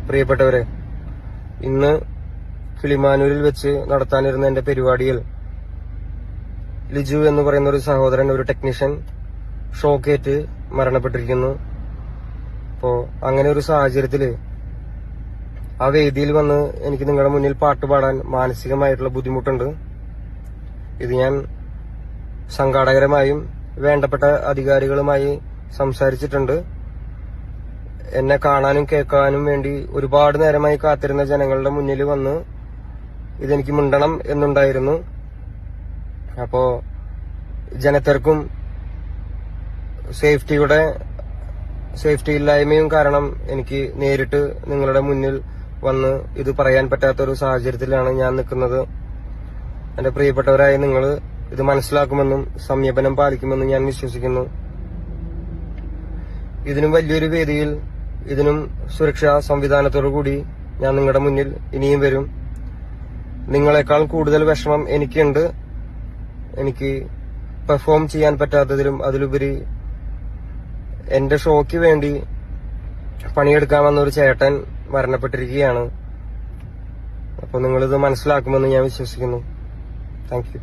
പ്രിയപ്പെട്ടവരെ, ഇന്ന് കിളിമാനൂരിൽ വെച്ച് നടത്താനിരുന്ന എന്റെ പരിപാടിയിൽ ലിജു എന്ന് പറയുന്ന ഒരു സഹോദരൻ, ഒരു ടെക്നീഷ്യൻ, ഷോക്കേറ്റ് മരണപ്പെട്ടിരിക്കുന്നു. അപ്പോ അങ്ങനെ ഒരു സാഹചര്യത്തില് ആ വേദിയിൽ വന്ന് എനിക്ക് നിങ്ങളുടെ മുന്നിൽ പാട്ട് പാടാൻ മാനസികമായിട്ടുള്ള ബുദ്ധിമുട്ടുണ്ട്. ഇത് ഞാൻ സംഘാടകരുമായും വേണ്ടപ്പെട്ട അധികാരികളുമായി സംസാരിച്ചിട്ടുണ്ട്. എന്നെ കാണാനും കേൾക്കാനും വേണ്ടി ഒരുപാട് നേരമായി കാത്തിരുന്ന ജനങ്ങളുടെ മുന്നിൽ വന്ന് ഇതെനിക്ക് മിണ്ടണം എന്നുണ്ടായിരുന്നു. അപ്പോ ജനത്തിരക്കും സേഫ്റ്റി ഇല്ലായ്മയും കാരണം എനിക്ക് നേരിട്ട് നിങ്ങളുടെ മുന്നിൽ വന്ന് ഇത് പറയാൻ പറ്റാത്തൊരു സാഹചര്യത്തിലാണ് ഞാൻ നിൽക്കുന്നത്. എന്റെ പ്രിയപ്പെട്ടവരായ നിങ്ങൾ ഇത് മനസ്സിലാക്കുമെന്നും സംയമനം പാലിക്കുമെന്നും ഞാൻ വിശ്വസിക്കുന്നു. ഇതിനും വലിയൊരു വേദിയിൽ, ഇതിനും സുരക്ഷാ സംവിധാനത്തോടു കൂടി ഞാൻ നിങ്ങളുടെ മുന്നിൽ ഇനിയും വരും. നിങ്ങളെക്കാൾ കൂടുതൽ വിഷമം എനിക്കുണ്ട്. എനിക്ക് പെർഫോം ചെയ്യാൻ പറ്റാത്തതിലും അതിലുപരി എന്റെ ഷോയ്ക്ക് വേണ്ടി പണിയെടുക്കാൻ വന്ന ഒരു ചേട്ടൻ മരണപ്പെട്ടിരിക്കുകയാണ്. അപ്പോൾ നിങ്ങളിത് മനസ്സിലാക്കുമെന്ന് ഞാൻ വിശ്വസിക്കുന്നു. Thank you.